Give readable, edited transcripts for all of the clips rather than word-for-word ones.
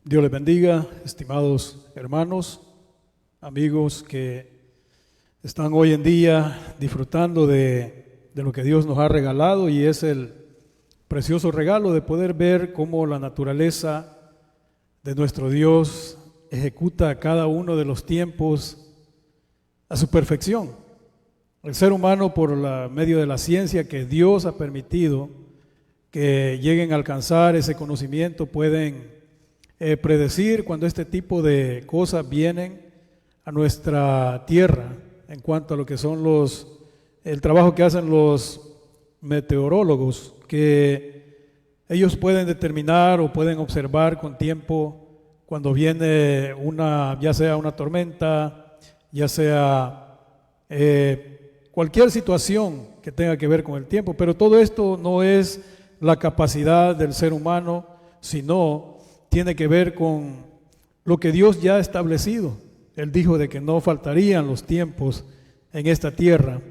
Dios les bendiga, estimados hermanos, amigos que están hoy en día disfrutando de lo que Dios nos ha regalado, y es el precioso regalo de poder ver cómo la naturaleza de nuestro Dios ejecuta cada uno de los tiempos a su perfección. El ser humano, por medio de la ciencia que Dios ha permitido que lleguen a alcanzar ese conocimiento, pueden predecir cuando este tipo de cosas vienen a nuestra tierra, en cuanto a lo que son el trabajo que hacen los meteorólogos, que ellos pueden determinar o pueden observar con tiempo cuando viene ya sea una tormenta, ya sea cualquier situación que tenga que ver con el tiempo. Pero todo esto no es la capacidad del ser humano, sino tiene que ver con lo que Dios ya ha establecido. Él dijo de que no faltarían los tiempos en esta tierra.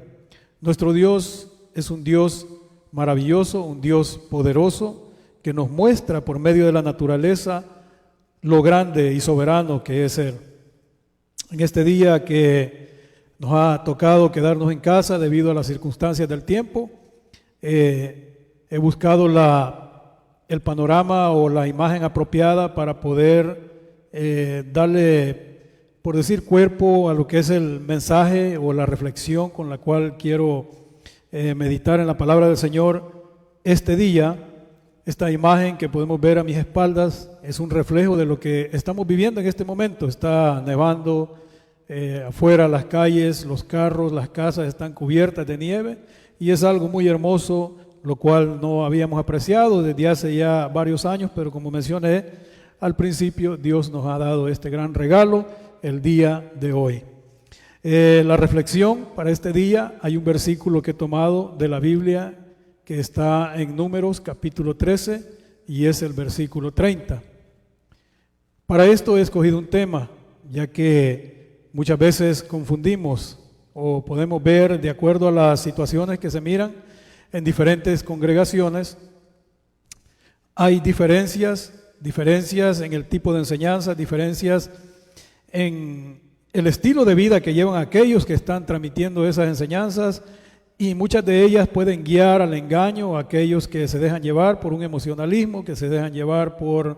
Nuestro Dios es un Dios maravilloso, un Dios poderoso, que nos muestra por medio de la naturaleza lo grande y soberano que es Él. En este día que nos ha tocado quedarnos en casa debido a las circunstancias del tiempo, he buscado el panorama o la imagen apropiada para poder darle, por decir, cuerpo a lo que es el mensaje o la reflexión con la cual quiero meditar en la palabra del Señor este día. Esta imagen que podemos ver a mis espaldas es un reflejo de lo que estamos viviendo en este momento. Está nevando afuera, las calles, los carros, las casas están cubiertas de nieve, y es algo muy hermoso, lo cual no habíamos apreciado desde hace ya varios años, pero como mencioné al principio, Dios nos ha dado este gran regalo el día de hoy. La reflexión para este día, hay un versículo que he tomado de la Biblia que está en Números capítulo 13, y es el versículo 30. Para esto he escogido un tema, ya que muchas veces confundimos o podemos ver, de acuerdo a las situaciones que se miran en diferentes congregaciones, hay diferencias en el tipo de enseñanza, diferencias en el estilo de vida que llevan aquellos que están transmitiendo esas enseñanzas, y muchas de ellas pueden guiar al engaño a aquellos que se dejan llevar por un emocionalismo, que se dejan llevar por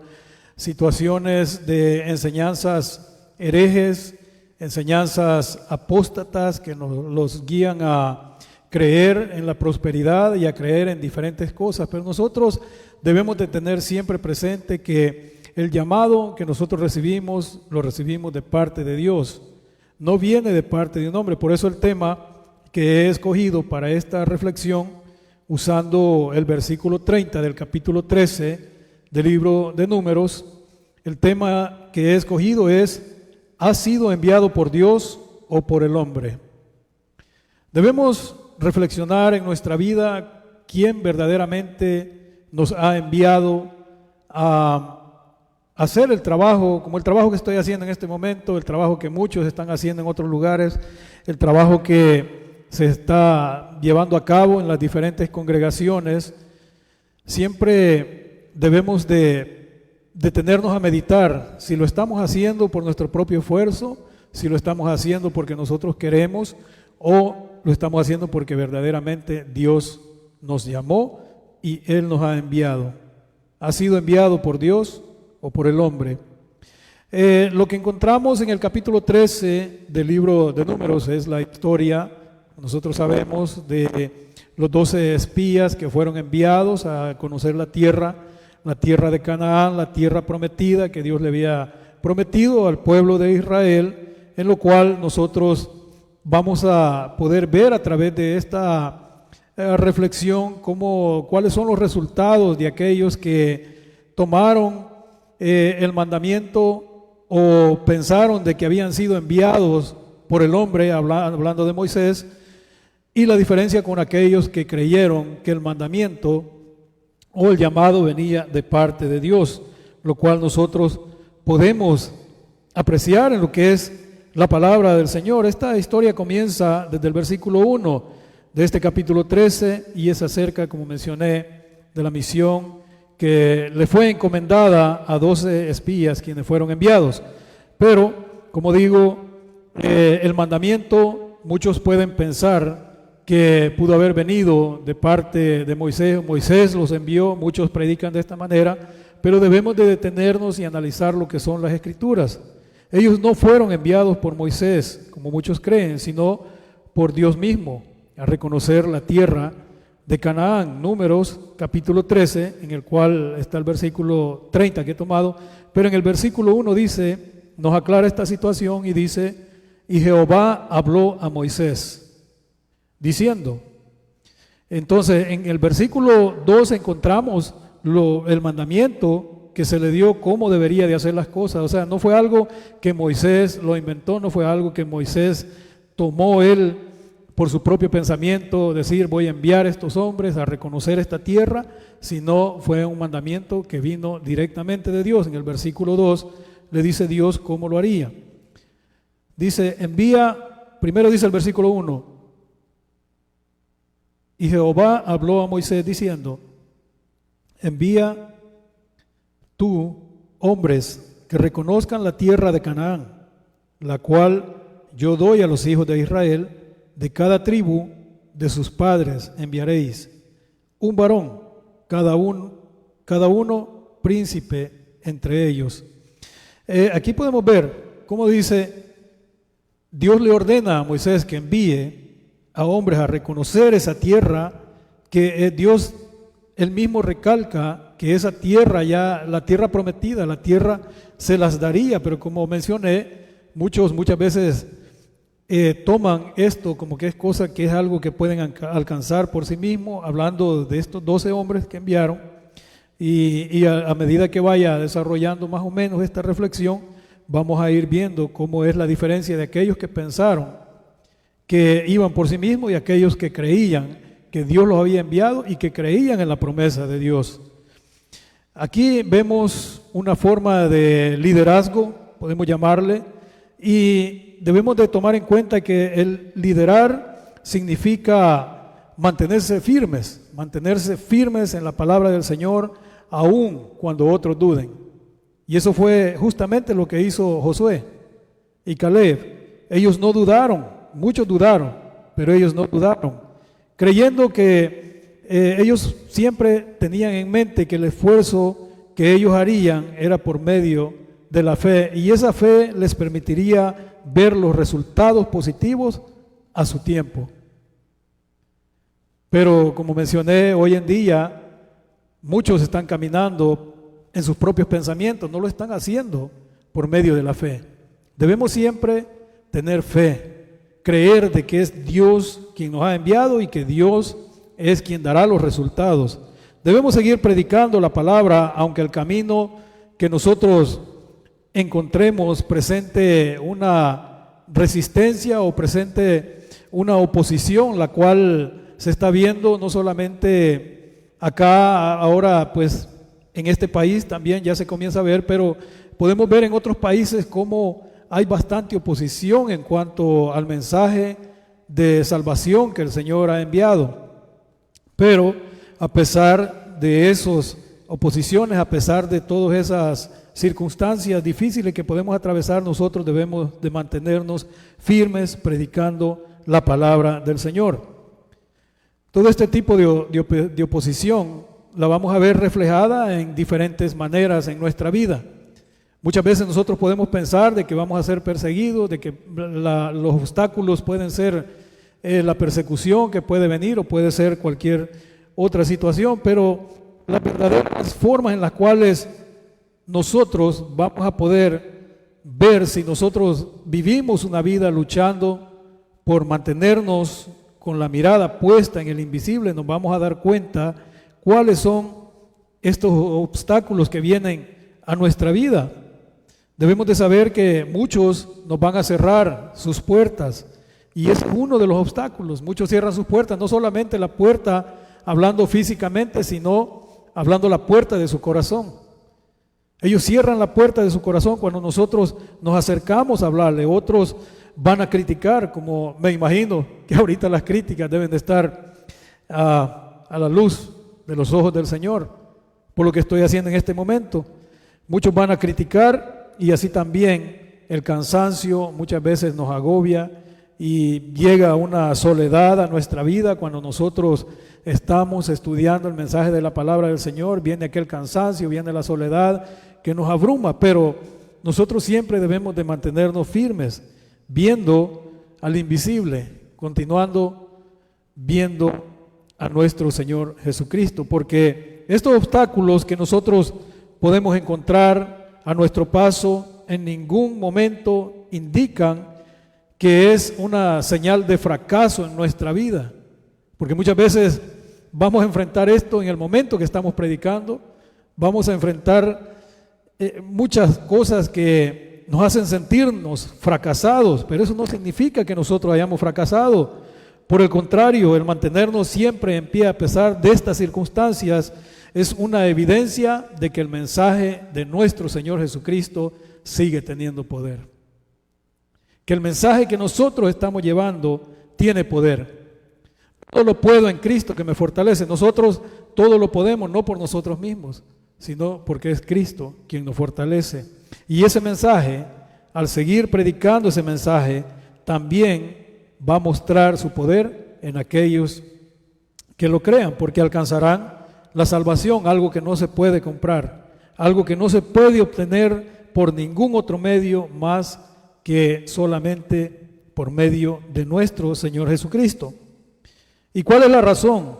situaciones de enseñanzas herejes, enseñanzas apóstatas que los guían a creer en la prosperidad y a creer en diferentes cosas. Pero nosotros debemos de tener siempre presente que el llamado que nosotros recibimos, lo recibimos de parte de Dios, no viene de parte de un hombre. Por eso el tema que he escogido para esta reflexión, usando el versículo 30 del capítulo 13 del libro de Números, el tema que he escogido es: ¿has sido enviado por Dios o por el hombre? Debemos reflexionar en nuestra vida quién verdaderamente nos ha enviado a hacer el trabajo, como el trabajo que estoy haciendo en este momento, el trabajo que muchos están haciendo en otros lugares, el trabajo que se está llevando a cabo en las diferentes congregaciones. Siempre debemos de detenernos a meditar si lo estamos haciendo por nuestro propio esfuerzo, si lo estamos haciendo porque nosotros queremos, o lo estamos haciendo porque verdaderamente Dios nos llamó y Él nos ha enviado. ¿Ha sido enviado por Dios o por el hombre? Lo que encontramos en el capítulo 13 del libro de Números es la historia, nosotros sabemos, de los 12 espías que fueron enviados a conocer la tierra de Canaán, la tierra prometida que Dios le había prometido al pueblo de Israel, en lo cual nosotros vamos a poder ver a través de esta reflexión cuáles son los resultados de aquellos que tomaron el mandamiento o pensaron de que habían sido enviados por el hombre, hablando de Moisés, y la diferencia con aquellos que creyeron que el mandamiento o el llamado venía de parte de Dios, lo cual nosotros podemos apreciar en lo que es la palabra del Señor. Esta historia comienza desde el versículo 1 de este capítulo 13 y es acerca, como mencioné, de la misión que le fue encomendada a 12 espías quienes fueron enviados. Pero, como digo, el mandamiento, muchos pueden pensar que pudo haber venido de parte de Moisés. Moisés los envió, muchos predican de esta manera, pero debemos de detenernos y analizar lo que son las Escrituras. Ellos no fueron enviados por Moisés, como muchos creen, sino por Dios mismo, a reconocer la tierra de Canaán. Números capítulo 13, en el cual está el versículo 30 que he tomado, pero en el versículo 1 dice, nos aclara esta situación y dice, y Jehová habló a Moisés, diciendo. Entonces, en el versículo 2 encontramos el mandamiento que se le dio cómo debería de hacer las cosas. O sea, no fue algo que Moisés lo inventó, no fue algo que Moisés tomó él por su propio pensamiento, decir voy a enviar a estos hombres a reconocer esta tierra, sino fue un mandamiento que vino directamente de Dios. En el versículo 2 le dice Dios cómo lo haría. Dice, primero dice el versículo 1, y Jehová habló a Moisés diciendo, envía tú hombres que reconozcan la tierra de Canaán, la cual yo doy a los hijos de Israel, de cada tribu de sus padres enviaréis un varón, cada uno príncipe entre ellos. Aquí podemos ver cómo dice, Dios le ordena a Moisés que envíe a hombres a reconocer esa tierra que Dios él mismo recalca que esa tierra ya, la tierra prometida, la tierra se las daría, pero como mencioné, muchas veces toman esto como que es cosa que es algo que pueden alcanzar por sí mismos, hablando de estos 12 hombres que enviaron, y a medida que vaya desarrollando más o menos esta reflexión, vamos a ir viendo cómo es la diferencia de aquellos que pensaron que iban por sí mismos y aquellos que creían que Dios los había enviado y que creían en la promesa de Dios. Aquí vemos una forma de liderazgo, podemos llamarle, y debemos de tomar en cuenta que el liderar significa mantenerse firmes en la palabra del Señor, aun cuando otros duden. Y eso fue justamente lo que hizo Josué y Caleb. Ellos no dudaron, muchos dudaron, pero ellos no dudaron, creyendo que ellos siempre tenían en mente que el esfuerzo que ellos harían era por medio de la fe, y esa fe les permitiría ver los resultados positivos a su tiempo. Pero como mencioné, hoy en día muchos están caminando en sus propios pensamientos, no lo están haciendo por medio de la fe. Debemos siempre tener fe, creer de que es Dios quien nos ha enviado y que Dios es quien dará los resultados. Debemos seguir predicando la palabra, aunque el camino que nosotros encontremos presente una resistencia o presente una oposición, la cual se está viendo no solamente acá, ahora pues en este país también ya se comienza a ver, pero podemos ver en otros países cómo hay bastante oposición en cuanto al mensaje de salvación que el Señor ha enviado. Pero a pesar de esas oposiciones, a pesar de todas esas circunstancias difíciles que podemos atravesar, nosotros debemos de mantenernos firmes predicando la palabra del Señor. Todo este tipo de oposición la vamos a ver reflejada en diferentes maneras en nuestra vida. Muchas veces nosotros podemos pensar de que vamos a ser perseguidos, de que los obstáculos pueden ser la persecución que puede venir o puede ser cualquier otra situación, pero las verdaderas formas en las cuales nosotros vamos a poder ver si nosotros vivimos una vida luchando por mantenernos con la mirada puesta en el invisible, nos vamos a dar cuenta cuáles son estos obstáculos que vienen a nuestra vida. Debemos de saber que muchos nos van a cerrar sus puertas, y es uno de los obstáculos. Muchos cierran sus puertas, no solamente la puerta hablando físicamente, sino hablando la puerta de su corazón. Ellos cierran la puerta de su corazón cuando nosotros nos acercamos a hablarle. Otros van a criticar, como me imagino que ahorita las críticas deben de estar a la luz de los ojos del Señor. por lo que estoy haciendo en este momento. Muchos van a criticar y así también el cansancio muchas veces nos agobia y llega una soledad a nuestra vida cuando nosotros estamos estudiando el mensaje de la palabra del Señor. Viene aquel cansancio, viene la soledad que nos abruma, pero nosotros siempre debemos de mantenernos firmes, viendo al invisible, continuando viendo a nuestro Señor Jesucristo, porque estos obstáculos que nosotros podemos encontrar a nuestro paso en ningún momento indican que es una señal de fracaso en nuestra vida, porque muchas veces vamos a enfrentar esto en el momento que estamos predicando, vamos a enfrentar muchas cosas que nos hacen sentirnos fracasados, pero eso no significa que nosotros hayamos fracasado. Por el contrario, el mantenernos siempre en pie a pesar de estas circunstancias es una evidencia de que el mensaje de nuestro Señor Jesucristo sigue teniendo poder. Que el mensaje que nosotros estamos llevando tiene poder. Todo lo puedo en Cristo que me fortalece. Nosotros todo lo podemos, no por nosotros mismos, sino porque es Cristo quien nos fortalece. Y ese mensaje, al seguir predicando ese mensaje, también va a mostrar su poder en aquellos que lo crean, porque alcanzarán la salvación, algo que no se puede comprar, algo que no se puede obtener por ningún otro medio más que solamente por medio de nuestro Señor Jesucristo. ¿Y cuál es la razón?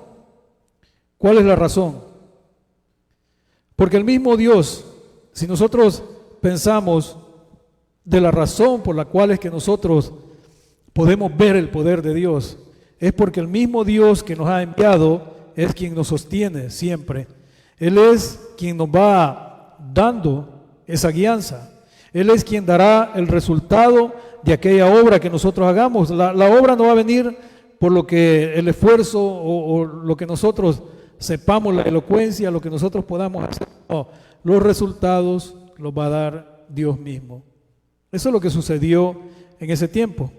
¿Cuál es la razón? Porque el mismo Dios, si nosotros pensamos de la razón por la cual es que nosotros podemos ver el poder de Dios, es porque el mismo Dios que nos ha enviado es quien nos sostiene siempre. Él es quien nos va dando esa guianza. Él es quien dará el resultado de aquella obra que nosotros hagamos. La obra no va a venir por lo que el esfuerzo o lo que nosotros sepamos, la elocuencia, lo que nosotros podamos hacer. No, los resultados los va a dar Dios mismo. Eso es lo que sucedió en ese tiempo.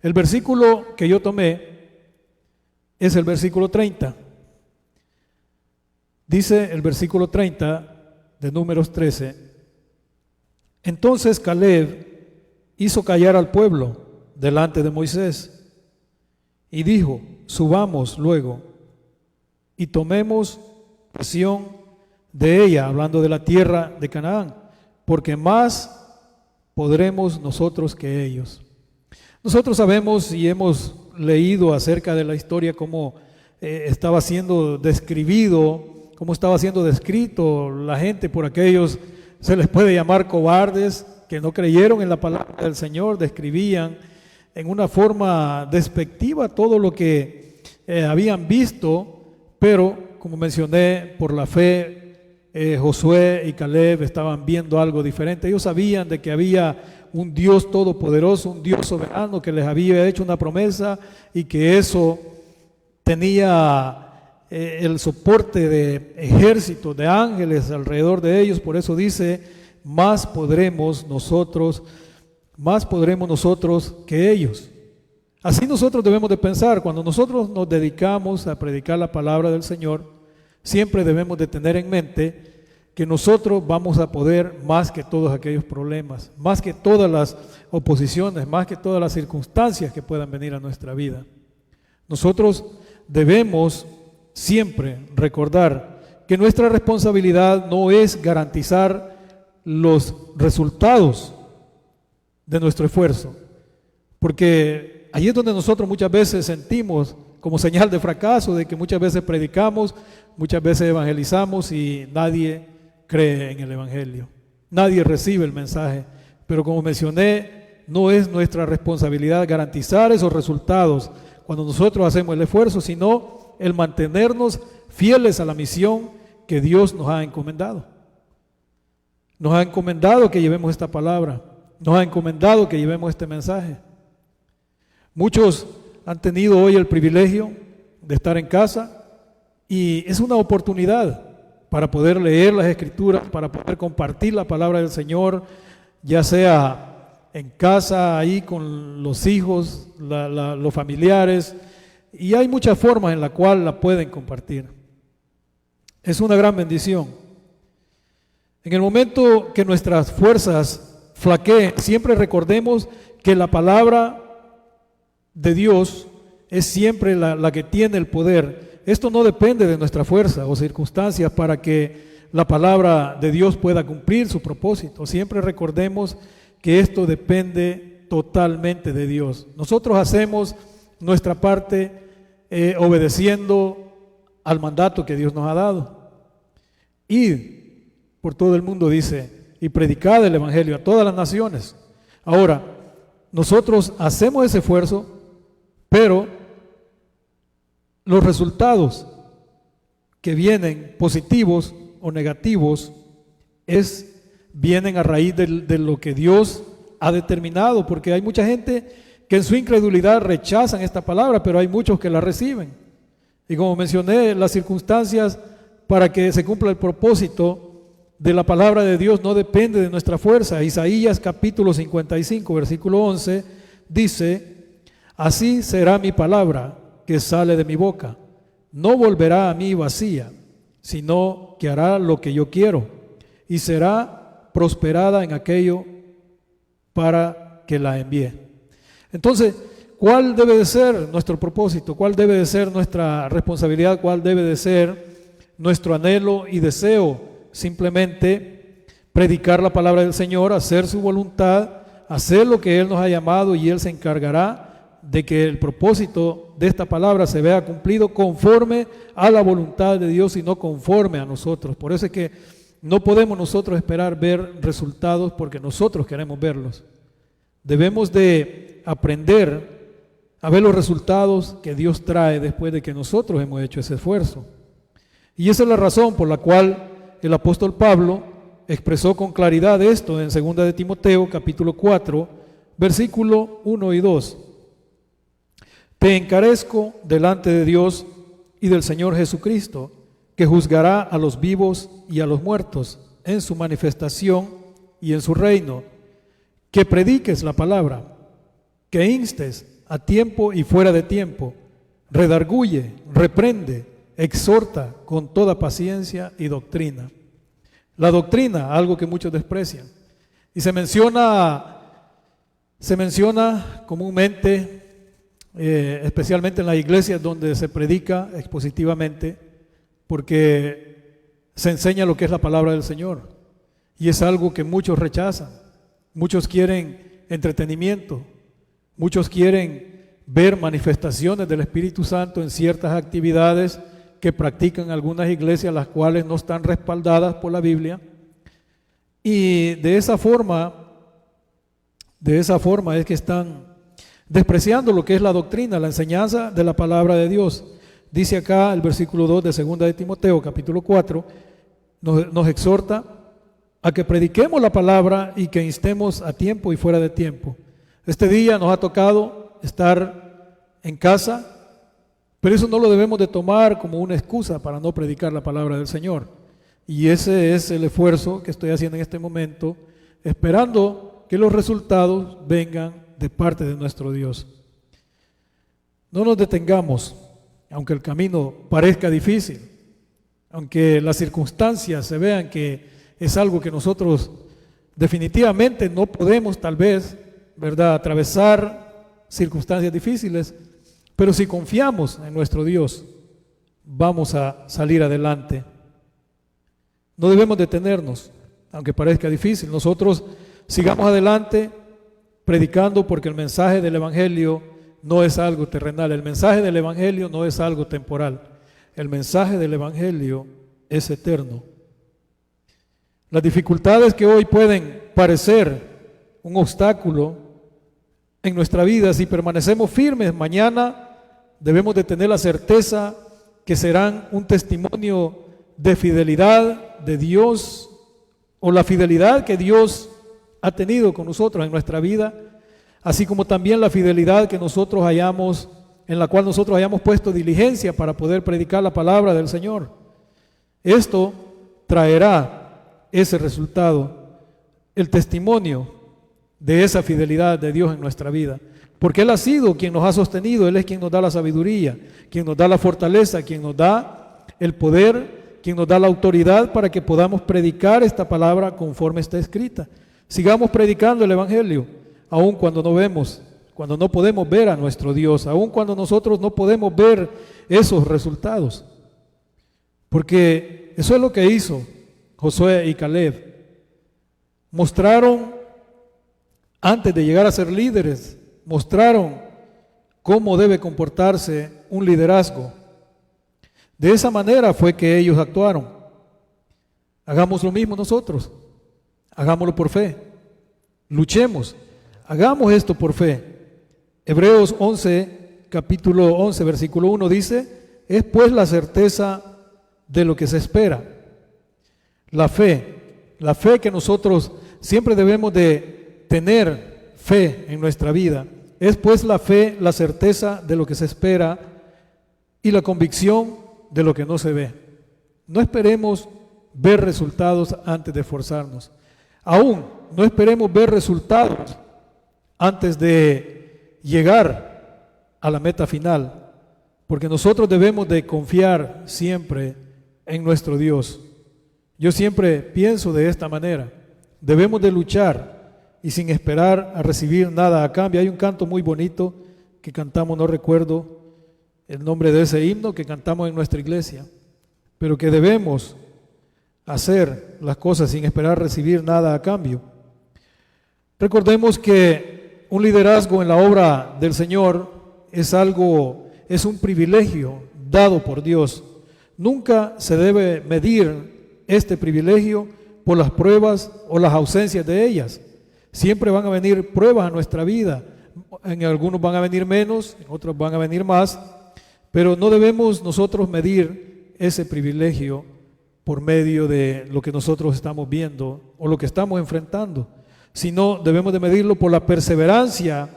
El versículo que yo tomé es el versículo 30. Dice el versículo 30 de Números 13: entonces Caleb hizo callar al pueblo delante de Moisés y dijo: subamos luego y tomemos posesión de ella, hablando de la tierra de Canaán, porque más podremos nosotros que ellos. Nosotros sabemos y hemos leído acerca de la historia cómo estaba siendo describido, cómo estaba siendo descrito la gente por aquellos, se les puede llamar cobardes, que no creyeron en la palabra del Señor, describían en una forma despectiva todo lo que habían visto, pero como mencioné, por la fe, Josué y Caleb estaban viendo algo diferente. Ellos sabían de que había un Dios todopoderoso, un Dios soberano que les había hecho una promesa y que eso tenía el soporte de ejércitos de ángeles alrededor de ellos. Por eso dice: más podremos nosotros que ellos. Así nosotros debemos de pensar. Cuando nosotros nos dedicamos a predicar la palabra del Señor, siempre debemos de tener en mente que nosotros vamos a poder más que todos aquellos problemas, más que todas las oposiciones, más que todas las circunstancias que puedan venir a nuestra vida. Nosotros debemos siempre recordar que nuestra responsabilidad no es garantizar los resultados de nuestro esfuerzo, porque ahí es donde nosotros muchas veces sentimos como señal de fracaso, de que muchas veces predicamos, muchas veces evangelizamos y nadie cree en el evangelio, nadie recibe el mensaje. Pero como mencioné, no es nuestra responsabilidad garantizar esos resultados cuando nosotros hacemos el esfuerzo, sino el mantenernos fieles a la misión que Dios nos ha encomendado. Nos ha encomendado que llevemos esta palabra, nos ha encomendado que llevemos este mensaje. Muchos han tenido hoy el privilegio de estar en casa y es una oportunidad para poder leer las Escrituras, para poder compartir la palabra del Señor, ya sea en casa, ahí con los hijos, los familiares, y hay muchas formas en las cuales la pueden compartir. Es una gran bendición. En el momento que nuestras fuerzas flaqueen, siempre recordemos que la palabra de Dios es siempre la que tiene el poder. Esto no depende de nuestra fuerza o circunstancias para que la palabra de Dios pueda cumplir su propósito. Siempre recordemos que esto depende totalmente de Dios. Nosotros hacemos nuestra parte obedeciendo al mandato que Dios nos ha dado. Id por todo el mundo, dice, y predicad el evangelio a todas las naciones. Ahora, nosotros hacemos ese esfuerzo, pero los resultados que vienen, positivos o negativos, vienen a raíz de lo que Dios ha determinado, porque hay mucha gente que en su incredulidad rechazan esta palabra, pero hay muchos que la reciben. Y como mencioné, las circunstancias para que se cumpla el propósito de la palabra de Dios no depende de nuestra fuerza. Isaías capítulo 55, versículo 11, dice: así será mi palabra que sale de mi boca, no volverá a mí vacía, sino que hará lo que yo quiero, y será prosperada en aquello para que la envíe. Entonces, ¿cuál debe de ser nuestro propósito? ¿Cuál debe de ser nuestra responsabilidad? ¿Cuál debe de ser nuestro anhelo y deseo? Simplemente predicar la palabra del Señor, hacer su voluntad, hacer lo que Él nos ha llamado, y Él se encargará de que el propósito de esta palabra se vea cumplido conforme a la voluntad de Dios y no conforme a nosotros. Por eso es que no podemos nosotros esperar ver resultados porque nosotros queremos verlos. Debemos de aprender a ver los resultados que Dios trae después de que nosotros hemos hecho ese esfuerzo. Y esa es la razón por la cual el apóstol Pablo expresó con claridad esto en 2 de Timoteo capítulo 4, versículo 1 y 2. Te encarezco delante de Dios y del Señor Jesucristo, que juzgará a los vivos y a los muertos en su manifestación y en su reino, que prediques la palabra, que instes a tiempo y fuera de tiempo, redarguye, reprende, exhorta con toda paciencia y doctrina. La doctrina, algo que muchos desprecian, y se menciona comúnmente, especialmente en las iglesias donde se predica expositivamente, porque se enseña lo que es la palabra del Señor, y es algo que muchos rechazan. Muchos quieren entretenimiento, muchos quieren ver manifestaciones del Espíritu Santo en ciertas actividades que practican algunas iglesias, las cuales no están respaldadas por la Biblia, y de esa forma es que están despreciando lo que es la doctrina, la enseñanza de la palabra de Dios. Dice acá el versículo 2 de 2 de Timoteo capítulo 4, nos exhorta a que prediquemos la palabra y que instemos a tiempo y fuera de tiempo. Este día nos ha tocado estar en casa, pero eso no lo debemos de tomar como una excusa para no predicar la palabra del Señor. Y ese es el esfuerzo que estoy haciendo en este momento, esperando que los resultados vengan de parte de nuestro Dios. No nos detengamos, aunque el camino parezca difícil, aunque las circunstancias se vean que es algo que nosotros definitivamente no podemos tal vez, ¿verdad?, atravesar circunstancias difíciles. Pero si confiamos en nuestro Dios, vamos a salir adelante. No debemos detenernos, aunque parezca difícil. Nosotros sigamos adelante predicando, porque el mensaje del Evangelio no es algo terrenal. El mensaje del Evangelio no es algo temporal. El mensaje del Evangelio es eterno. Las dificultades que hoy pueden parecer un obstáculo en nuestra vida, si permanecemos firmes, mañana debemos de tener la certeza que serán un testimonio de fidelidad de Dios, o la fidelidad que Dios ha tenido con nosotros en nuestra vida, así como también la fidelidad que en la cual nosotros hayamos puesto diligencia para poder predicar la palabra del Señor. Esto traerá ese resultado, el testimonio de esa fidelidad de Dios en nuestra vida. Porque Él ha sido quien nos ha sostenido, Él es quien nos da la sabiduría, quien nos da la fortaleza, quien nos da el poder quien nos da la autoridad para que podamos predicar esta palabra conforme está escrita. Sigamos predicando el Evangelio, aun cuando no vemos, cuando no podemos ver a nuestro Dios, aun cuando nosotros no podemos ver esos resultados. Porque eso es lo que hizo Josué y Caleb. Mostraron, antes de llegar a ser líderes, mostraron cómo debe comportarse un liderazgo. De esa manera fue que ellos actuaron. Hagamos lo mismo nosotros. Hagámoslo por fe. Luchemos. Hagamos esto por fe. Hebreos 11, capítulo 11, versículo 1 dice: es pues la certeza de lo que se espera. La fe que nosotros siempre debemos de tener fe en nuestra vida. Es pues la fe, la certeza de lo que se espera y la convicción de lo que no se ve. No esperemos ver resultados antes de esforzarnos. Aún no esperemos ver resultados antes de llegar a la meta final, porque nosotros debemos de confiar siempre en nuestro Dios. Yo siempre pienso de esta manera: debemos de luchar y sin esperar a recibir nada a cambio. Hay un canto muy bonito que cantamos, no recuerdo el nombre de ese himno, que cantamos en nuestra iglesia, pero que debemos hacer las cosas sin esperar recibir nada a cambio. Recordemos que un liderazgo en la obra del Señor es un privilegio dado por Dios. Nunca se debe medir este privilegio por las pruebas o las ausencias de ellas. Siempre van a venir pruebas a nuestra vida. En algunos van a venir menos, en otros van a venir más, pero no debemos nosotros medir ese privilegio por medio de lo que nosotros estamos viendo o lo que estamos enfrentando, sino debemos de medirlo por la perseverancia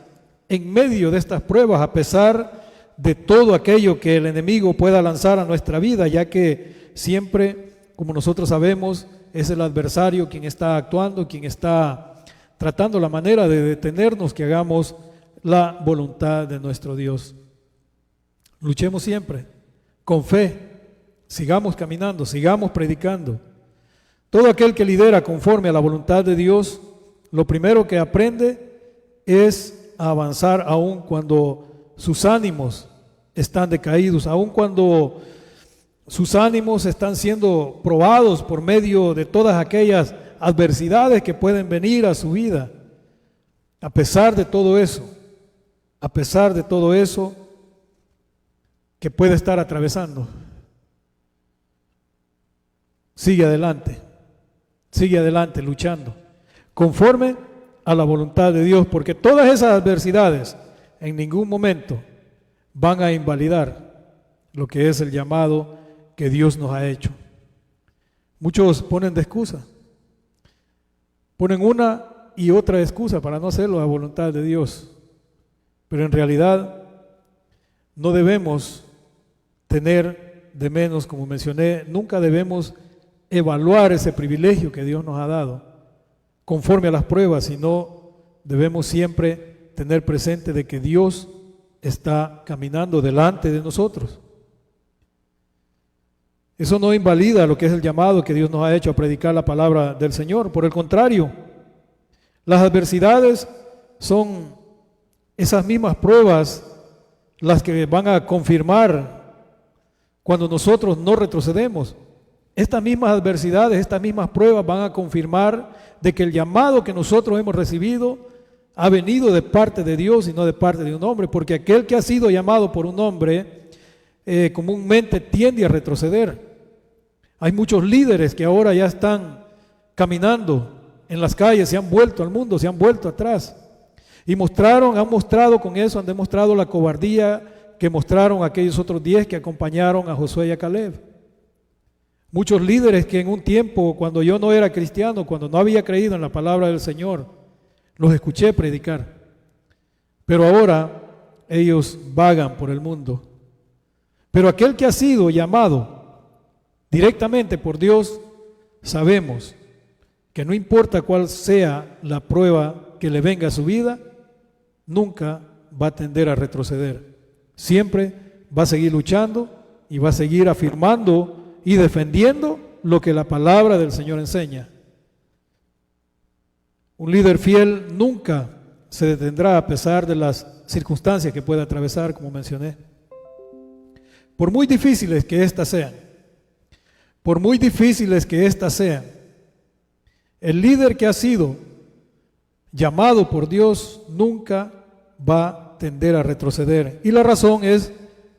en medio de estas pruebas, a pesar de todo aquello que el enemigo pueda lanzar a nuestra vida, ya que siempre, como nosotros sabemos, es el adversario quien está actuando, quien está tratando la manera de detenernos que hagamos la voluntad de nuestro Dios. Luchemos siempre con fe, sigamos caminando, sigamos predicando. Todo aquel que lidera conforme a la voluntad de Dios, lo primero que aprende es a avanzar aun cuando sus ánimos están decaídos, aun cuando sus ánimos están siendo probados por medio de todas aquellas adversidades que pueden venir a su vida. A pesar de todo eso que puede estar atravesando, sigue adelante luchando conforme a la voluntad de Dios, porque todas esas adversidades en ningún momento van a invalidar lo que es el llamado que Dios nos ha hecho. Muchos ponen de excusa, ponen una y otra excusa para no hacerlo a la voluntad de Dios, pero en realidad no debemos tener de menos, como mencioné, nunca debemos evaluar ese privilegio que Dios nos ha dado conforme a las pruebas, sino debemos siempre tener presente de que Dios está caminando delante de nosotros. Eso no invalida lo que es el llamado que Dios nos ha hecho a predicar la palabra del Señor. Por el contrario, las adversidades son esas mismas pruebas las que van a confirmar cuando nosotros no retrocedemos. Estas mismas adversidades, estas mismas pruebas van a confirmar de que el llamado que nosotros hemos recibido ha venido de parte de Dios y no de parte de un hombre, porque aquel que ha sido llamado por un hombre comúnmente tiende a retroceder. Hay muchos líderes que ahora ya están caminando en las calles, se han vuelto al mundo, se han vuelto atrás y han mostrado con eso, han demostrado la cobardía que mostraron aquellos otros 10 que acompañaron a Josué y a Caleb. Muchos líderes que en un tiempo, cuando yo no era cristiano, cuando no había creído en la palabra del Señor, los escuché predicar, pero ahora ellos vagan por el mundo. Pero aquel que ha sido llamado directamente por Dios, sabemos que no importa cuál sea la prueba que le venga a su vida, nunca va a tender a retroceder. Siempre va a seguir luchando y va a seguir afirmando y defendiendo lo que la palabra del Señor enseña. Un líder fiel nunca se detendrá a pesar de las circunstancias que pueda atravesar, como mencioné. Por muy difíciles que éstas sean, por muy difíciles que éstas sean, el líder que ha sido llamado por Dios nunca va a tender a retroceder. Y la razón es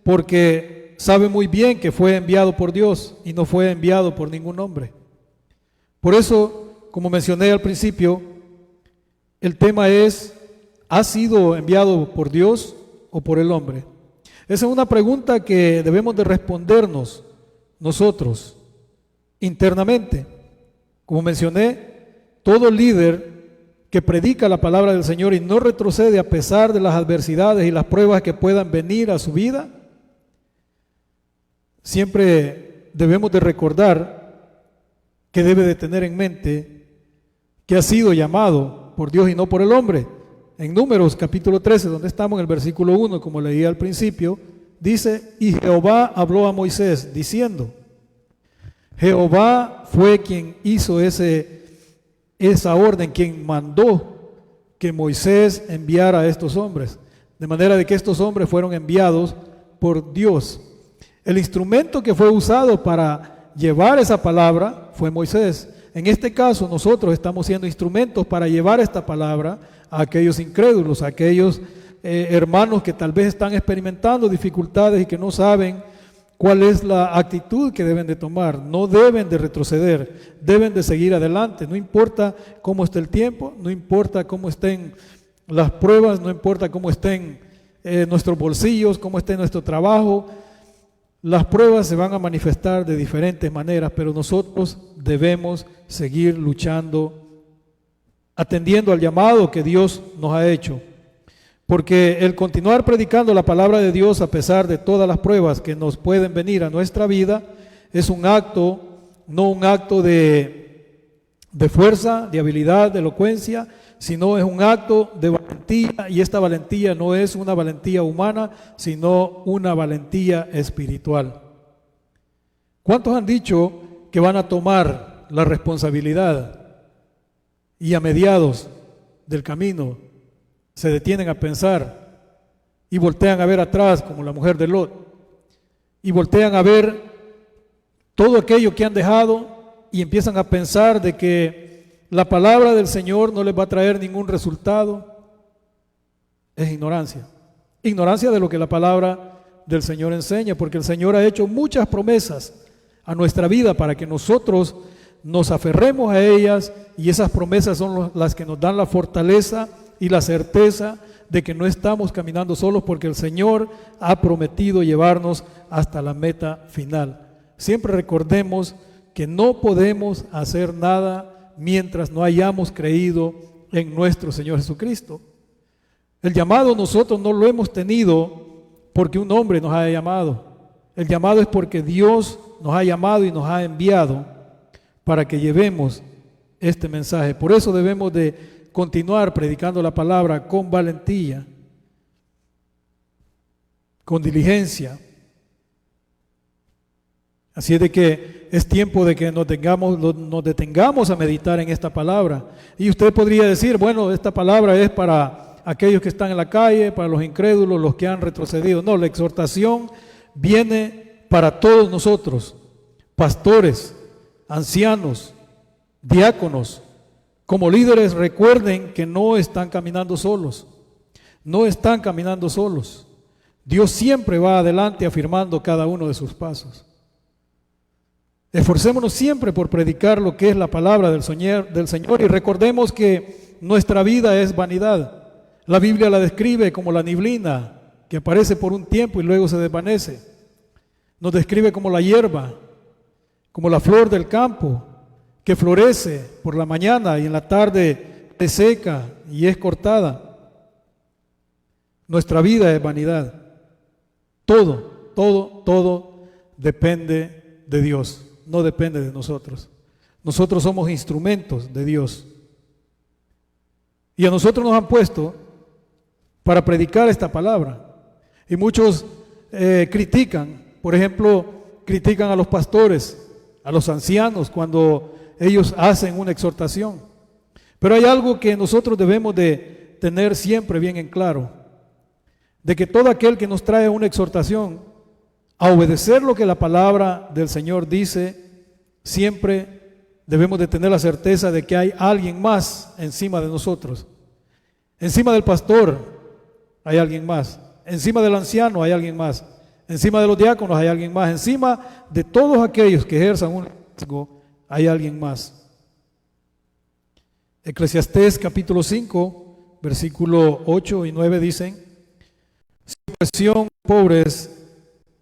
porque sabe muy bien que fue enviado por Dios y no fue enviado por ningún hombre. Por eso, como mencioné al principio, el tema es: ¿ha sido enviado por Dios o por el hombre? Esa es una pregunta que debemos de respondernos nosotros internamente. Como mencioné, todo líder que predica la palabra del Señor y no retrocede a pesar de las adversidades y las pruebas que puedan venir a su vida, siempre debemos de recordar que debe de tener en mente que ha sido llamado por Dios y no por el hombre. En Números capítulo 13, donde estamos en el versículo 1, como leí al principio, dice: y Jehová habló a Moisés diciendo. Jehová fue quien hizo esa orden, quien mandó que Moisés enviara a estos hombres, de manera de que estos hombres fueron enviados por Dios. El instrumento que fue usado para llevar esa palabra fue Moisés. En este caso, nosotros estamos siendo instrumentos para llevar esta palabra a aquellos incrédulos, a aquellos hermanos que tal vez están experimentando dificultades y que no saben cuál es la actitud que deben de tomar. No deben de retroceder, deben de seguir adelante. No importa cómo esté el tiempo, no importa cómo estén las pruebas, no importa cómo estén nuestros bolsillos, cómo esté nuestro trabajo. Las pruebas se van a manifestar de diferentes maneras, pero nosotros debemos seguir luchando, atendiendo al llamado que Dios nos ha hecho. Porque el continuar predicando la palabra de Dios a pesar de todas las pruebas que nos pueden venir a nuestra vida es un acto, no un acto de fuerza, de habilidad, de elocuencia, sino es un acto de valentía, y esta valentía no es una valentía humana, sino una valentía espiritual. ¿Cuántos han dicho que van a tomar la responsabilidad y a mediados del camino se detienen a pensar y voltean a ver atrás, como la mujer de Lot, y voltean a ver todo aquello que han dejado y empiezan a pensar de que la palabra del Señor no les va a traer ningún resultado? Es ignorancia. Ignorancia de lo que la palabra del Señor enseña, porque el Señor ha hecho muchas promesas a nuestra vida para que nosotros nos aferremos a ellas, y esas promesas son las que nos dan la fortaleza y la certeza de que no estamos caminando solos, porque el Señor ha prometido llevarnos hasta la meta final. Siempre recordemos que no podemos hacer nada mientras no hayamos creído en nuestro Señor Jesucristo. El llamado nosotros no lo hemos tenido porque un hombre nos haya llamado. El llamado es porque Dios nos ha llamado y nos ha enviado para que llevemos este mensaje. Por eso debemos de continuar predicando la palabra con valentía, con diligencia. Así es de que es tiempo de que nos detengamos a meditar en esta palabra. Y usted podría decir: bueno, esta palabra es para aquellos que están en la calle, para los incrédulos, los que han retrocedido. No, la exhortación viene para todos nosotros, pastores, ancianos, diáconos. Como líderes, recuerden que no están caminando solos, no están caminando solos. Dios siempre va adelante afirmando cada uno de sus pasos. Esforcémonos siempre por predicar lo que es la palabra del Señor, y recordemos que nuestra vida es vanidad. La Biblia la describe como la neblina que aparece por un tiempo y luego se desvanece. Nos describe como la hierba, como la flor del campo, que florece por la mañana y en la tarde se seca y es cortada. Nuestra vida es vanidad. Todo depende de Dios, no depende de nosotros. Nosotros somos instrumentos de Dios. Y a nosotros nos han puesto para predicar esta palabra. Y muchos critican, por ejemplo, critican a los pastores, a los ancianos, cuando ellos hacen una exhortación. Pero hay algo que nosotros debemos de tener siempre bien en claro, de que todo aquel que nos trae una exhortación a obedecer lo que la palabra del Señor dice, siempre debemos de tener la certeza de que hay alguien más encima de nosotros. Encima del pastor hay alguien más, encima del anciano hay alguien más, encima de los diáconos hay alguien más, encima de todos aquellos que ejerzan un liderazgo hay alguien más. Eclesiastés capítulo 5, versículo 8 y 9 dicen: si opresión, pobres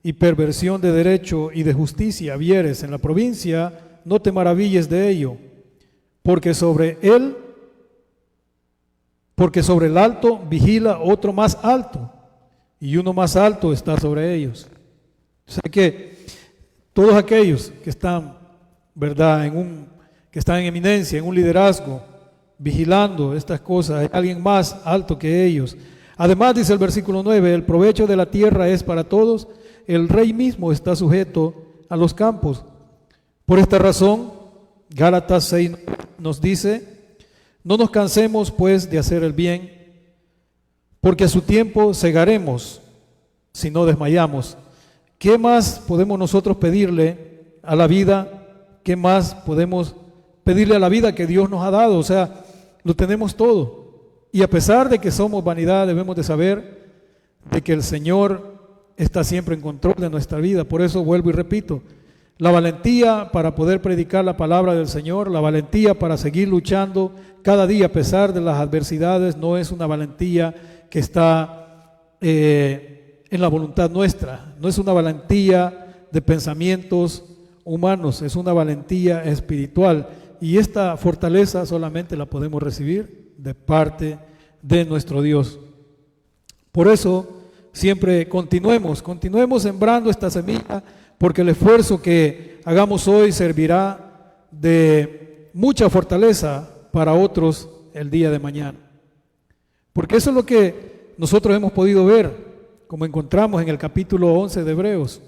y perversión de derecho y de justicia vieres en la provincia, no te maravilles de ello, porque sobre el alto vigila otro más alto, y uno más alto está sobre ellos. O sea que todos aquellos que están, ¿verdad?, que están en eminencia, en un liderazgo, vigilando estas cosas, hay alguien más alto que ellos. Además, dice el versículo 9, el provecho de la tierra es para todos, el rey mismo está sujeto a los campos. Por esta razón, Gálatas 6 nos dice: no nos cansemos pues de hacer el bien, porque a su tiempo segaremos si no desmayamos. ¿Qué más podemos nosotros pedirle a la vida? ¿Qué más podemos pedirle a la vida que Dios nos ha dado? O sea, lo tenemos todo. Y a pesar de que somos vanidad, debemos de saber de que el Señor está siempre en control de nuestra vida. Por eso vuelvo y repito, la valentía para poder predicar la palabra del Señor, la valentía para seguir luchando cada día a pesar de las adversidades, no es una valentía que está en la voluntad nuestra, no es una valentía de pensamientos humanos, es una valentía espiritual, y esta fortaleza solamente la podemos recibir de parte de nuestro Dios. Por eso siempre continuemos sembrando esta semilla, porque el esfuerzo que hagamos hoy servirá de mucha fortaleza para otros el día de mañana. Porque eso es lo que nosotros hemos podido ver, como encontramos en el capítulo 11 de Hebreos,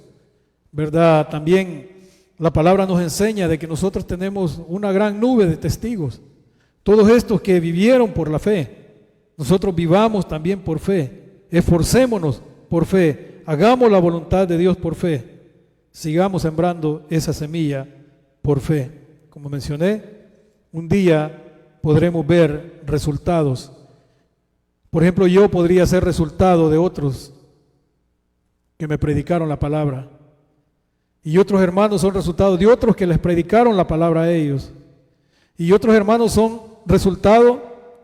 ¿verdad? También la palabra nos enseña de que nosotros tenemos una gran nube de testigos. Todos estos que vivieron por la fe, nosotros vivamos también por fe, esforcémonos por fe, hagamos la voluntad de Dios por fe, sigamos sembrando esa semilla por fe. Como mencioné, un día podremos ver resultados. Por ejemplo, yo podría ser resultado de otros que me predicaron la palabra, y otros hermanos son resultados de otros que les predicaron la palabra a ellos, y otros hermanos son resultado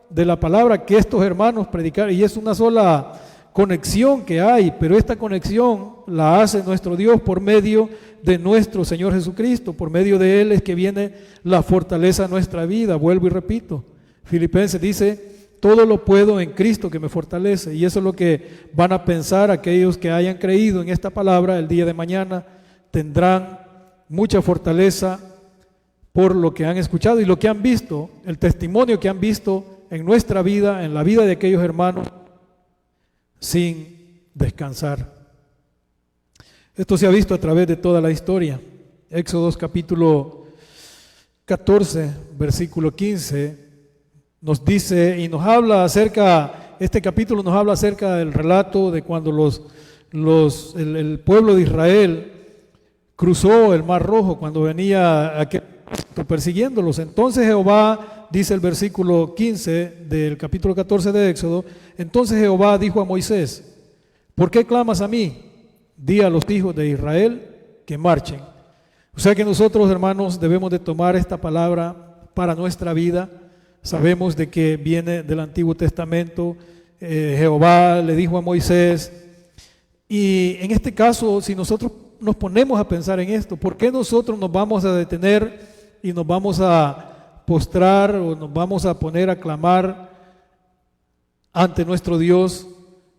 de la palabra que estos hermanos predicaron, y es una sola conexión que hay, pero esta conexión la hace nuestro Dios por medio de nuestro Señor Jesucristo. Por medio de Él es que viene la fortaleza a nuestra vida. Vuelvo y repito, Filipenses dice: todo lo puedo en Cristo que me fortalece. Y eso es lo que van a pensar aquellos que hayan creído en esta palabra. El día de mañana tendrán mucha fortaleza por lo que han escuchado y lo que han visto, el testimonio que han visto en nuestra vida, en la vida de aquellos hermanos, sin descansar. Esto se ha visto a través de toda la historia. Éxodo capítulo 14, versículo 15, nos dice y nos habla acerca, este capítulo nos habla acerca del relato de cuando el pueblo de Israel cruzó el Mar Rojo, cuando venía aquel persiguiéndolos. Entonces Jehová, dice el versículo 15 del capítulo 14 de Éxodo, entonces Jehová dijo a Moisés: ¿por qué clamas a mí? Di a los hijos de Israel que marchen. O sea que nosotros, hermanos, debemos de tomar esta palabra para nuestra vida. Sabemos de que viene del Antiguo Testamento. Jehová le dijo a Moisés, y en este caso, si nosotros nos ponemos a pensar en esto, ¿por qué nosotros nos vamos a detener y nos vamos a postrar o nos vamos a poner a clamar ante nuestro Dios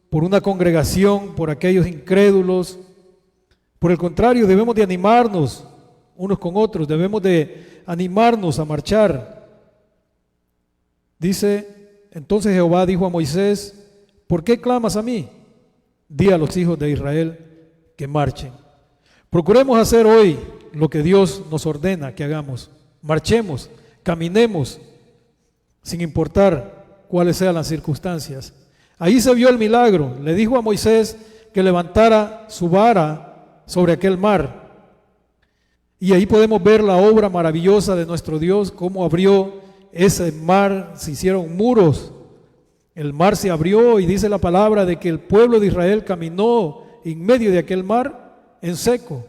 por una congregación, por aquellos incrédulos? Por el contrario, debemos de animarnos unos con otros, debemos de animarnos a marchar. Dice, entonces Jehová dijo a Moisés: ¿por qué clamas a mí? Di a los hijos de Israel que marchen. Procuremos hacer hoy lo que Dios nos ordena que hagamos. Marchemos, caminemos, sin importar cuáles sean las circunstancias. Ahí se vio el milagro. Le dijo a Moisés que levantara su vara sobre aquel mar. Y ahí podemos ver la obra maravillosa de nuestro Dios, cómo abrió ese mar, se hicieron muros. El mar se abrió y dice la palabra de que el pueblo de Israel caminó en medio de aquel mar en seco.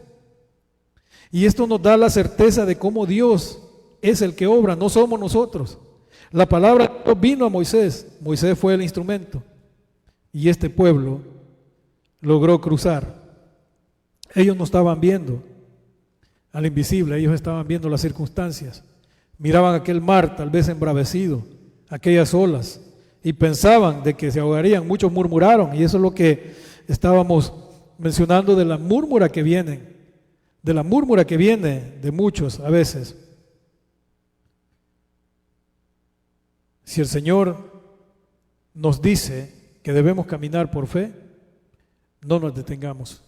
Y esto nos da la certeza de cómo Dios es el que obra, no somos nosotros. La palabra vino a Moisés, Moisés fue el instrumento y este pueblo logró cruzar. Ellos no estaban viendo al invisible, ellos estaban viendo las circunstancias. Miraban aquel mar tal vez embravecido, aquellas olas, y pensaban de que se ahogarían. Muchos murmuraron, y eso es lo que estábamos mencionando de la murmura que viene de muchos a veces. Si el Señor nos dice que debemos caminar por fe, no nos detengamos,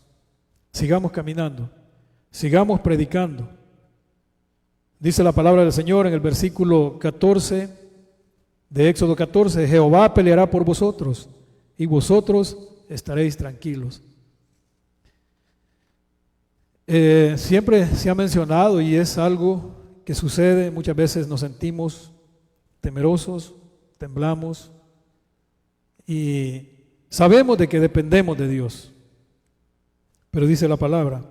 sigamos caminando, sigamos predicando. Dice la palabra del Señor en el versículo 14 de Éxodo 14, Jehová peleará por vosotros y vosotros estaréis tranquilos. Siempre se ha mencionado y es algo que sucede, muchas veces nos sentimos temerosos, temblamos y sabemos de que dependemos de Dios. Pero dice la palabra,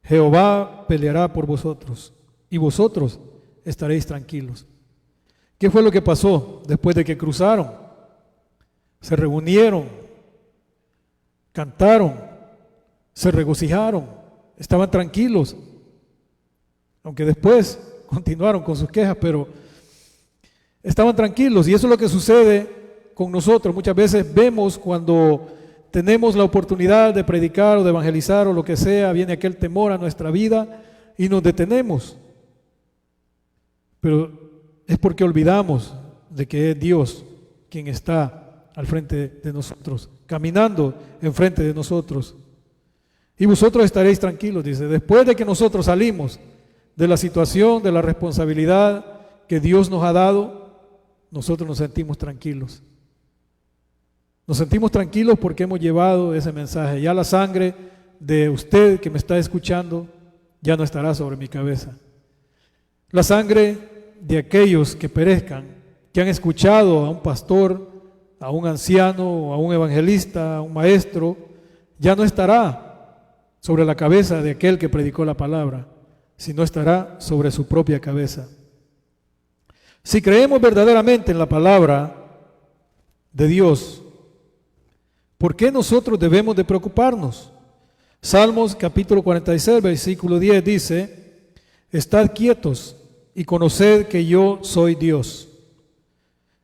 Jehová peleará por vosotros y vosotros estaréis tranquilos. ¿Qué fue lo que pasó después de que cruzaron? Se reunieron, cantaron, se regocijaron, estaban tranquilos, aunque después continuaron con sus quejas, pero estaban tranquilos. Y eso es lo que sucede con nosotros. Muchas veces vemos cuando tenemos la oportunidad de predicar o de evangelizar o lo que sea, viene aquel temor a nuestra vida y nos detenemos. Pero es porque olvidamos de que es Dios quien está al frente de nosotros, caminando enfrente de nosotros. Y vosotros estaréis tranquilos, dice, después de que nosotros salimos de la situación, de la responsabilidad que Dios nos ha dado, nosotros nos sentimos tranquilos. Nos sentimos tranquilos porque hemos llevado ese mensaje. Ya la sangre de usted que me está escuchando ya no estará sobre mi cabeza. La sangre de aquellos que perezcan, que han escuchado a un pastor, a un anciano, a un evangelista, a un maestro, ya no estará sobre la cabeza de aquel que predicó la palabra, sino estará sobre su propia cabeza. Si creemos verdaderamente en la palabra de Dios, ¿por qué nosotros debemos de preocuparnos? Salmos capítulo 46, versículo 10 dice, estad quietos y conoced que yo soy Dios.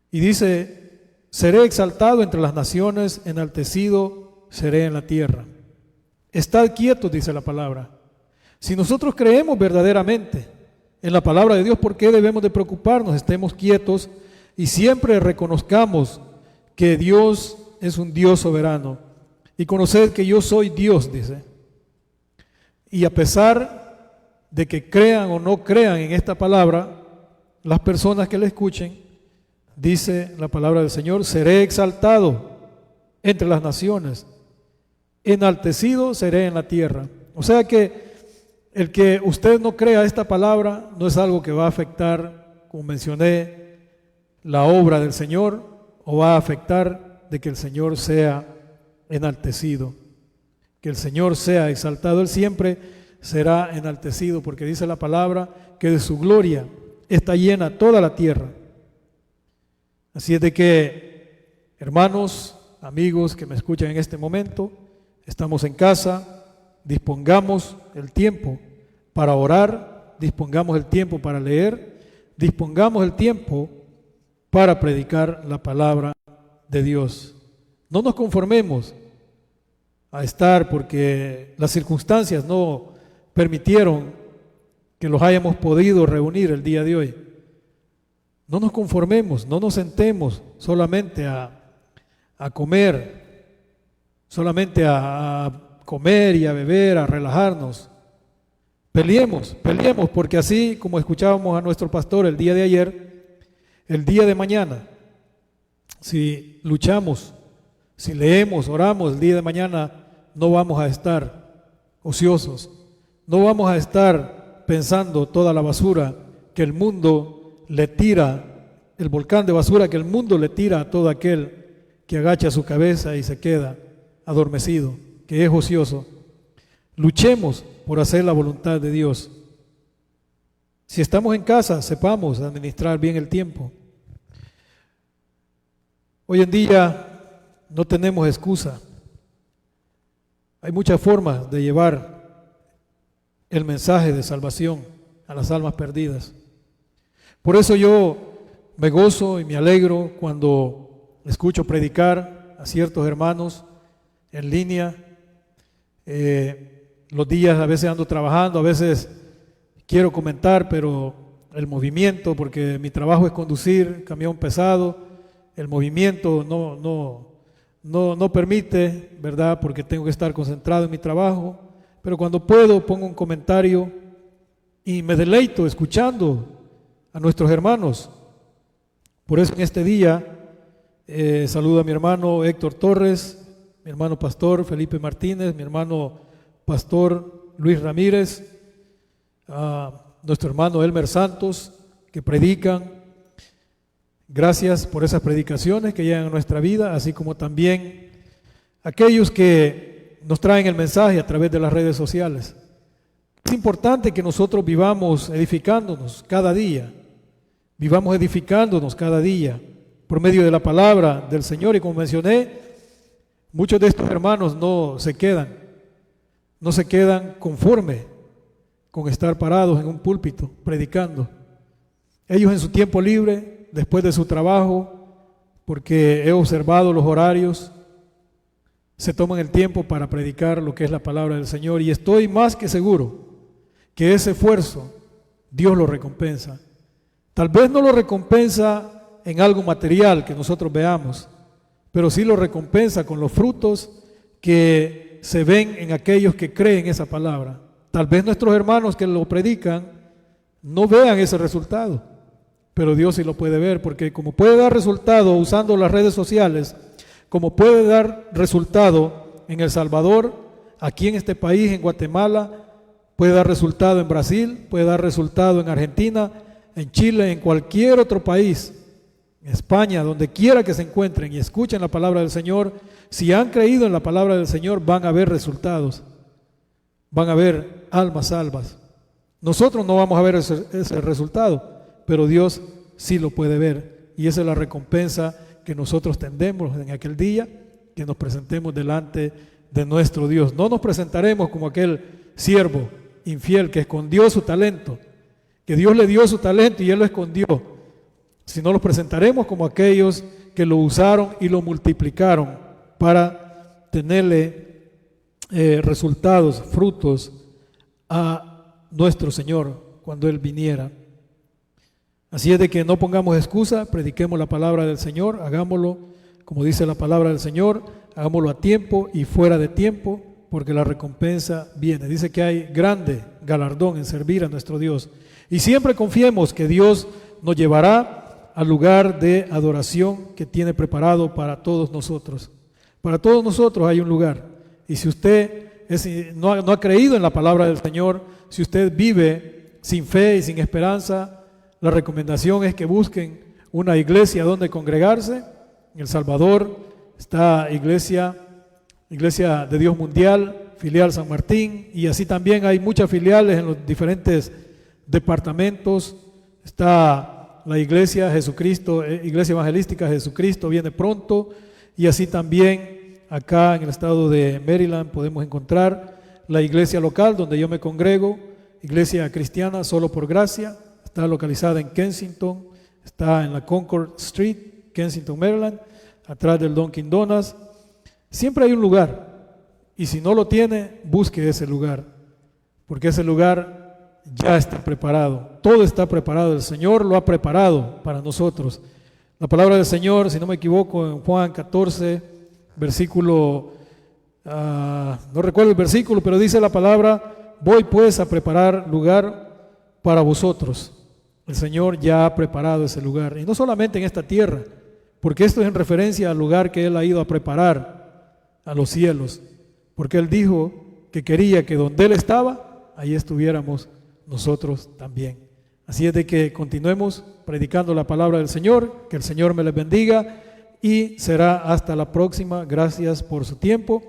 Y dice, seré exaltado entre las naciones, enaltecido seré en la tierra. Estad quietos, dice la palabra. Si nosotros creemos verdaderamente en la palabra de Dios, ¿por qué debemos de preocuparnos? Estemos quietos y siempre reconozcamos que Dios es un Dios soberano. Y conoced que yo soy Dios, dice. Y a pesar de que crean o no crean en esta palabra, las personas que la escuchen, dice la palabra del Señor, seré exaltado entre las naciones, enaltecido seré en la tierra. O sea que el que usted no crea esta palabra no es algo que va a afectar, como mencioné, la obra del Señor, o va a afectar de que el Señor sea enaltecido, que el Señor sea exaltado. Él siempre será enaltecido, porque dice la palabra que de su gloria está llena toda la tierra. Así es de que, hermanos, amigos que me escuchan en este momento, estamos en casa, dispongamos el tiempo para orar, dispongamos el tiempo para leer, dispongamos el tiempo para predicar la palabra de Dios. No nos conformemos a estar porque las circunstancias no permitieron que los hayamos podido reunir el día de hoy. No nos conformemos, no nos sentemos solamente a comer, solamente a comer y a beber, a relajarnos. Peleemos, peleemos, porque así como escuchábamos a nuestro pastor el día de ayer, el día de mañana, si luchamos, si leemos, oramos, el día de mañana no vamos a estar ociosos, no vamos a estar pensando toda la basura que el mundo le tira, el volcán de basura que el mundo le tira a todo aquel que agacha su cabeza y se queda adormecido, que es ocioso. Luchemos por hacer la voluntad de Dios. Si estamos en casa, sepamos administrar bien el tiempo. Hoy en día no tenemos excusa. Hay muchas formas de llevar el mensaje de salvación a las almas perdidas. Por eso yo me gozo y me alegro cuando escucho predicar a ciertos hermanos en línea. Los días a veces ando trabajando, a veces quiero comentar, pero el movimiento, porque mi trabajo es conducir camión pesado, el movimiento no permite, ¿verdad? Porque tengo que estar concentrado en mi trabajo, pero cuando puedo pongo un comentario y me deleito escuchando a nuestros hermanos. Por eso en este día saludo a mi hermano Héctor Torres, mi hermano pastor Felipe Martínez, mi hermano pastor Luis Ramírez, a nuestro hermano Elmer Santos, que predican. Gracias por esas predicaciones que llegan a nuestra vida, así como también aquellos que nos traen el mensaje a través de las redes sociales. Es importante que nosotros vivamos edificándonos cada día, vivamos edificándonos cada día por medio de la palabra del Señor. Y como mencioné, muchos de estos hermanos no se quedan conforme con estar parados en un púlpito predicando. Ellos en su tiempo libre, después de su trabajo, porque he observado los horarios, se toman el tiempo para predicar lo que es la palabra del Señor, y estoy más que seguro que ese esfuerzo Dios lo recompensa. Tal vez no lo recompensa en algo material que nosotros veamos, pero sí lo recompensa con los frutos que se ven en aquellos que creen esa palabra. Tal vez nuestros hermanos que lo predican no vean ese resultado, pero Dios sí lo puede ver, porque como puede dar resultado usando las redes sociales, como puede dar resultado en El Salvador, aquí en este país, en Guatemala, puede dar resultado en Brasil, puede dar resultado en Argentina, en Chile, en cualquier otro país, en España, donde quiera que se encuentren y escuchen la palabra del Señor. Si han creído en la palabra del Señor, van a ver resultados, van a ver almas salvas. Nosotros no vamos a ver ese resultado, pero Dios sí lo puede ver, y esa es la recompensa que nosotros tendremos en aquel día que nos presentemos delante de nuestro Dios. No nos presentaremos como aquel siervo infiel que escondió su talento, que Dios le dio su talento y él lo escondió, sino los presentaremos como aquellos que lo usaron y lo multiplicaron para tenerle resultados, frutos a nuestro Señor cuando Él viniera. Así es de que no pongamos excusa, prediquemos la palabra del Señor, hagámoslo como dice la palabra del Señor, hagámoslo a tiempo y fuera de tiempo, porque la recompensa viene. Dice que hay grande galardón en servir a nuestro Dios. Y siempre confiemos que Dios nos llevará al lugar de adoración que tiene preparado para todos nosotros. Para todos nosotros hay un lugar. Y si usted no ha creído en la palabra del Señor, si usted vive sin fe y sin esperanza, la recomendación es que busquen una iglesia donde congregarse. En El Salvador está Iglesia de Dios Mundial, filial San Martín, y así también hay muchas filiales en los diferentes departamentos. Está la Iglesia Jesucristo, Iglesia Evangelística Jesucristo viene pronto, y así también acá en el estado de Maryland podemos encontrar la iglesia local donde yo me congrego, Iglesia Cristiana Solo por Gracia. Está localizada en Kensington, está en la Concord Street, Kensington, Maryland, atrás del Dunkin' Donuts. Siempre hay un lugar, y si no lo tiene, busque ese lugar, porque ese lugar ya está preparado. Todo está preparado, el Señor lo ha preparado para nosotros. La palabra del Señor, si no me equivoco, en Juan 14, versículo, no recuerdo el versículo, pero dice la palabra: voy pues a preparar lugar para vosotros. El Señor ya ha preparado ese lugar, y no solamente en esta tierra, porque esto es en referencia al lugar que Él ha ido a preparar, a los cielos, porque Él dijo que quería que donde Él estaba, ahí estuviéramos nosotros también. Así es de que continuemos predicando la palabra del Señor, que el Señor me les bendiga y será hasta la próxima. Gracias por su tiempo.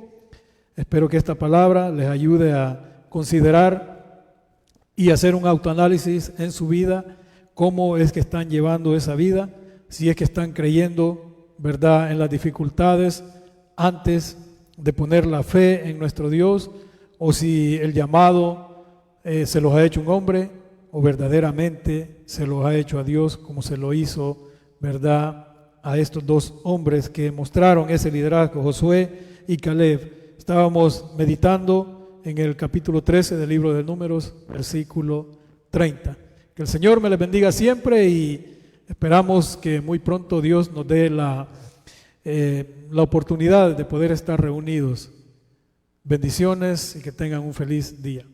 Espero que esta palabra les ayude a considerar y hacer un autoanálisis en su vida, cómo es que están llevando esa vida, si es que están creyendo, ¿verdad?, en las dificultades antes de poner la fe en nuestro Dios, o si el llamado se los ha hecho un hombre, o verdaderamente se los ha hecho a Dios, como se lo hizo, ¿verdad?, a estos dos hombres que mostraron ese liderazgo, Josué y Caleb. Estábamos meditando en el capítulo 13 del libro de Números, versículo 30. Que el Señor me les bendiga siempre y esperamos que muy pronto Dios nos dé la oportunidad de poder estar reunidos. Bendiciones y que tengan un feliz día.